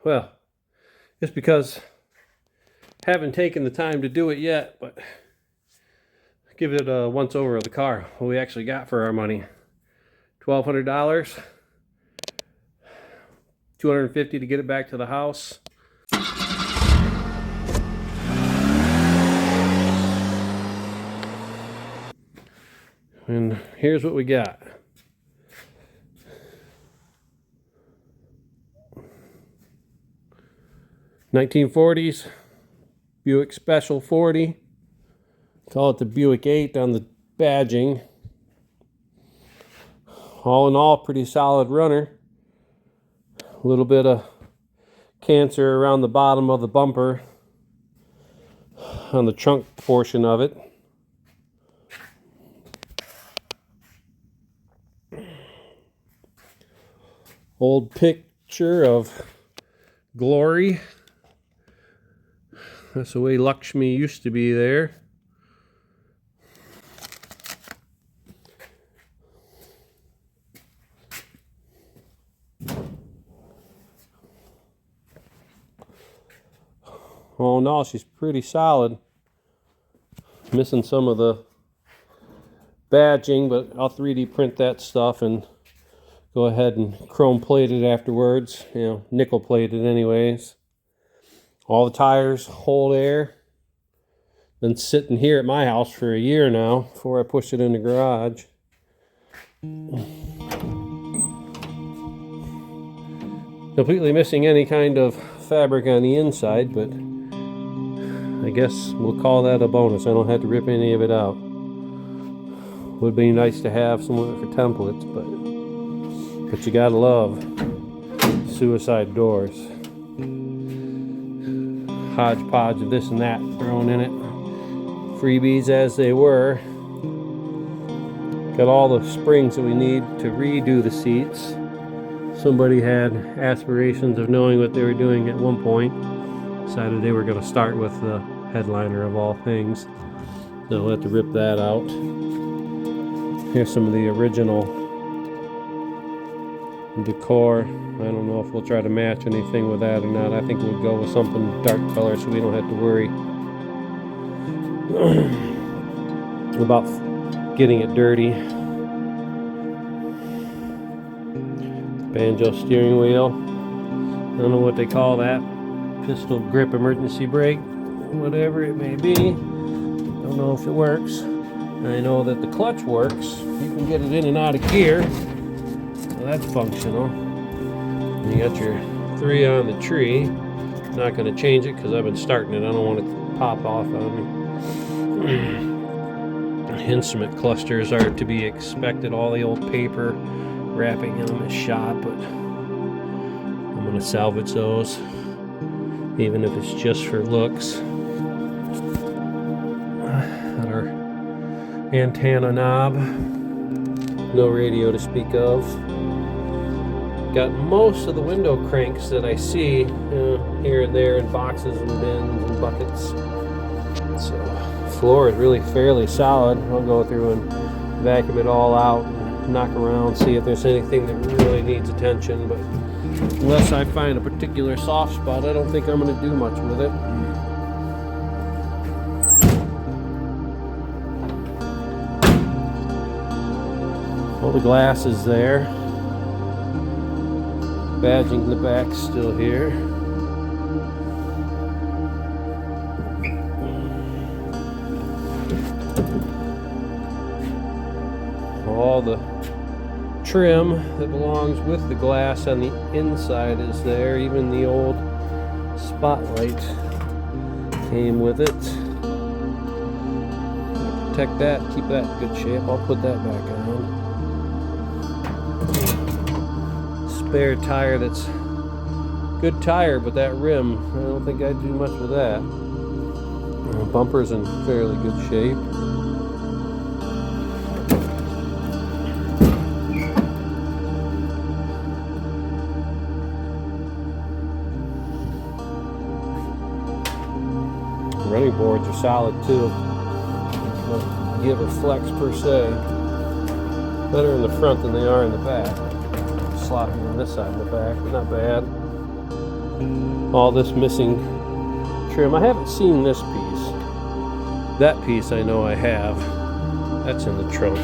Well, just because I haven't taken the time to do it yet, but give it a once over of the car. What we actually got for our money. $1,200. $250 to get it back to the house. And here's what we got. '40s Buick Special 40. Call it the Buick 8 on the badging. All in all, pretty solid runner. A little bit of cancer around the bottom of the bumper on the trunk portion of it. Old picture of glory. That's the way Lakshmi used to be there. All in all, she's pretty solid. Missing some of the badging, but I'll 3D print that stuff and go ahead and chrome plate it afterwards. You know, nickel plate it anyways. All the tires hold air. Been sitting here at my house for a year now before I pushed it in the garage. Completely missing any kind of fabric on the inside, but I guess we'll call that a bonus. I don't have to rip any of it out. Would be nice to have some of it for templates, but you gotta love suicide doors. Hodgepodge of this and that thrown in it. Freebies as they were. Got all the springs that we need to redo the seats. Somebody had aspirations of knowing what they were doing at one point. Decided they were going to start with the headliner of all things. So we'll have to rip that out. Here's some of the original decor. I don't know if we'll try to match anything with that or not. I think we'll go with something dark color so we don't have to worry about getting it dirty. Banjo steering wheel. I don't know what they call that. Pistol grip emergency brake. Whatever it may be. Don't know if it works. I know that the clutch works. You can get it in and out of gear. So that's functional. You got your 3 on the tree. Not going to change it because I've been starting it. I don't want it to pop off on me. Instrument clusters are to be expected. All the old paper wrapping in them is shot, but I'm going to salvage those, even if it's just for looks. And our antenna knob. No radio to speak of. Got most of the window cranks that I see here and there in boxes and bins and buckets. So floor is really fairly solid. I'll go through and vacuum it all out and knock around, see if there's anything that really needs attention. But unless I find a particular soft spot, I don't think I'm going to do much with it. All the glass is there. Badging in the back still here. All the trim that belongs with the glass on the inside is there. Even the old spotlight came with it. Protect that, keep that in good shape. I'll put that back on. Spare tire that's good tire, but that rim, I don't think I'd do much with that. Bumper's in fairly good shape. Running boards are solid too. Don't give or flex per se. Better in the front than they are in the back. Sloppy on this side of the back, but not bad. all this missing trim. I haven't seen this piece. That piece I know I have. That's in the trunk.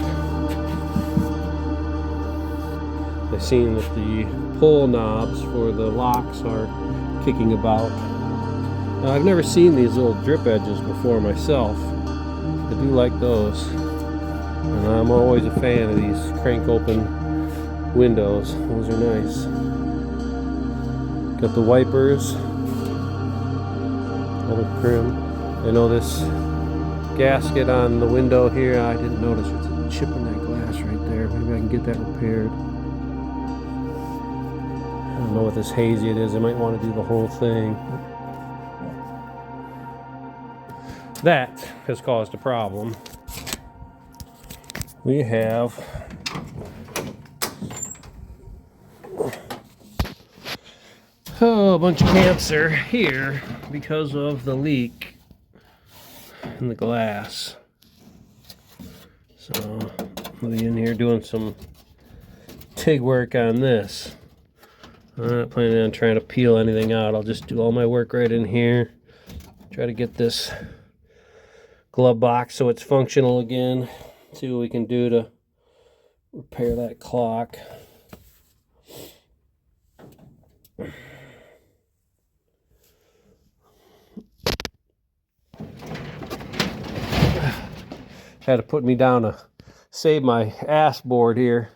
I've seen that the pull knobs for the locks are kicking about. Now, I've never seen these little drip edges before myself. I do like those. And I'm always a fan of these crank open windows. Those are nice. Got the wipers. All the trim. I know this gasket on the window here, I didn't notice there's a chip in that glass right there. Maybe I can get that repaired. I don't know what this hazy it is. I might want to do the whole thing. That has caused a problem. We have a bunch of cancer here because of the leak in the glass. So I'll be in here doing some TIG work on this. I'm not planning on trying to peel anything out. I'll just do all my work right in here. Try to get this glove box so it's functional again. See what we can do to repair that clock. Had to put me down to save my ass board here,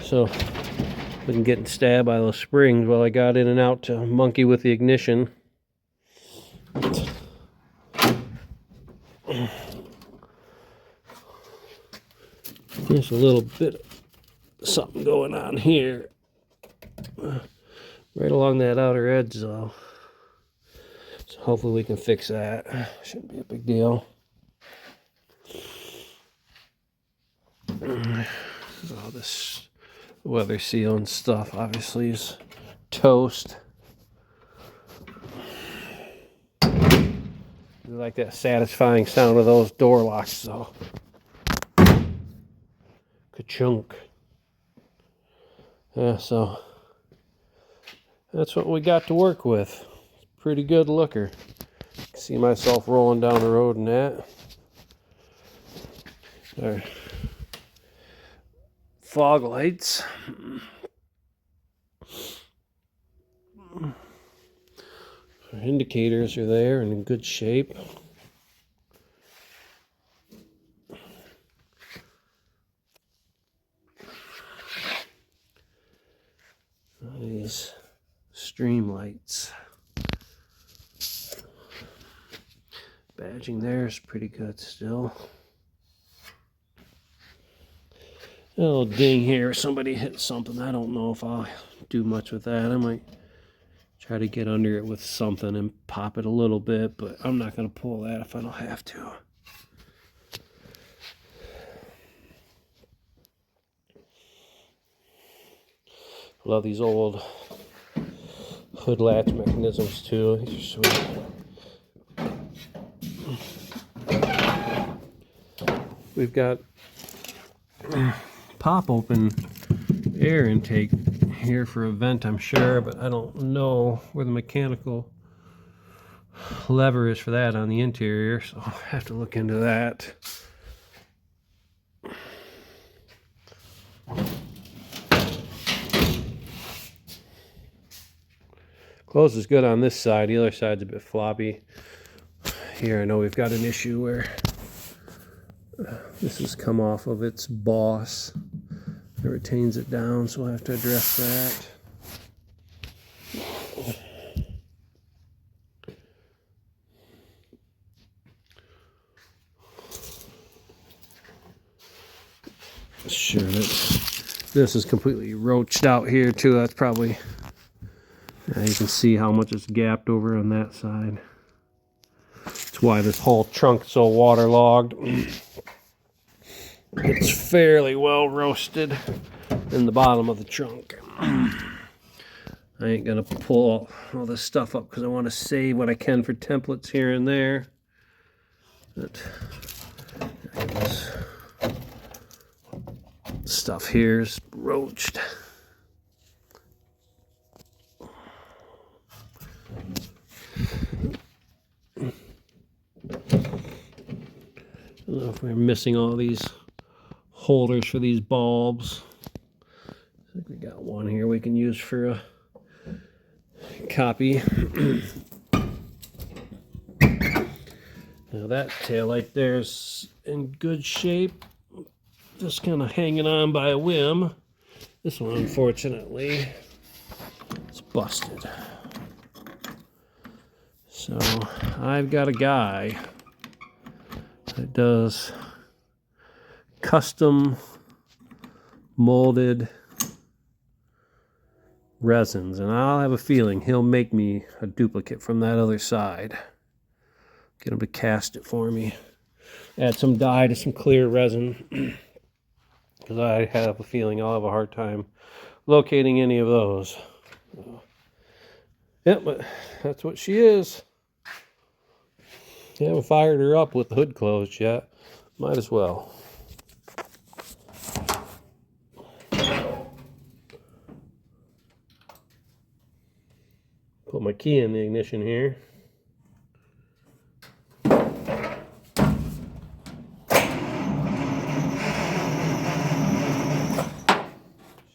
so I wasn't getting stabbed by those springs while I got in and out to monkey with the ignition. There's a little bit of something going on here, right along that outer edge though. So hopefully we can fix that. Shouldn't be a big deal. All this weather seal and stuff obviously is toast. I like that satisfying sound of those door locks though. Ka-chunk. Yeah, so that's what we got to work with. Pretty good looker. See myself rolling down the road in that. There. Fog lights. Our indicators are there and in good shape. These stream lights. Badging there is pretty good still. A little ding here. Somebody hit something. I don't know if I'll do much with that. I might try to get under it with something and pop it a little bit, but I'm not going to pull that if I don't have to. Love these old hood latch mechanisms too. These are sweet. We've got pop open air intake here for a vent, I'm sure, but I don't know where the mechanical lever is for that on the interior, so I'll have to look into that. Close is good on this side. The other side's a bit floppy. Here I know we've got an issue where this has come off of its boss. It retains it down, so we'll have to address that. Sure, this is completely roached out here too. That's probably, you can see how much it's gapped over on that side. That's why this whole trunk's so waterlogged. It's fairly well roasted in the bottom of the trunk. I ain't gonna pull all this stuff up because I want to save what I can for templates here and there. But this stuff here is roached. I don't know if we're missing all these holders for these bulbs. I think we got one here we can use for a copy. Now that taillight there's in good shape. Just kind of hanging on by a whim. This one, unfortunately, it's busted. So I've got a guy that does custom molded resins, and I'll have a feeling he'll make me a duplicate from that other side. Get him to cast it for me. Add some dye to some clear resin, because I have a feeling I'll have a hard time locating any of those. Yeah, but that's what she is. Haven't fired her up with the hood closed yet. Might as well. Put my key in the ignition here.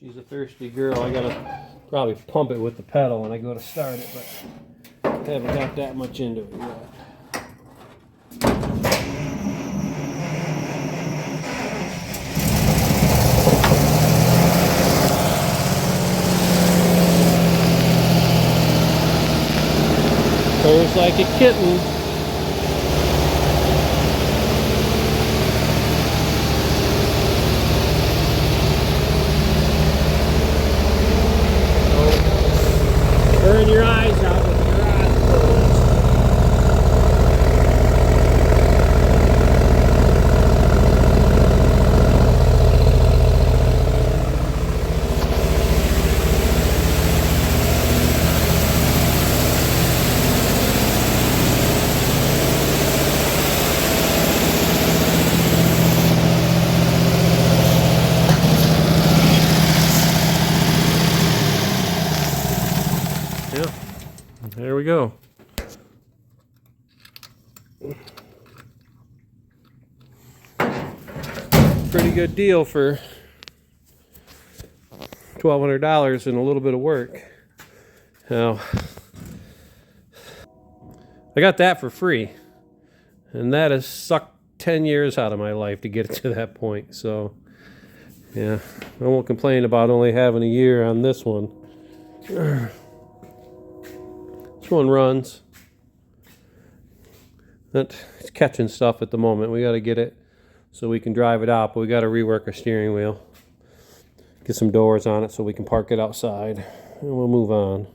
She's a thirsty girl. I gotta probably pump it with the pedal when I go to start it, but I haven't got that much into it yet. Purrs like a kitten. Burn your eyes out with your eyes closed. Yeah, there we go. Pretty good deal for $1,200 and a little bit of work. Now, I got that for free, and that has sucked 10 years out of my life to get it to that point. So, yeah, I won't complain about only having a year on this one. This one runs. It's catching stuff at the moment. We got to get it so we can drive it out, but we got to rework our steering wheel. Get some doors on it so we can park it outside, and we'll move on.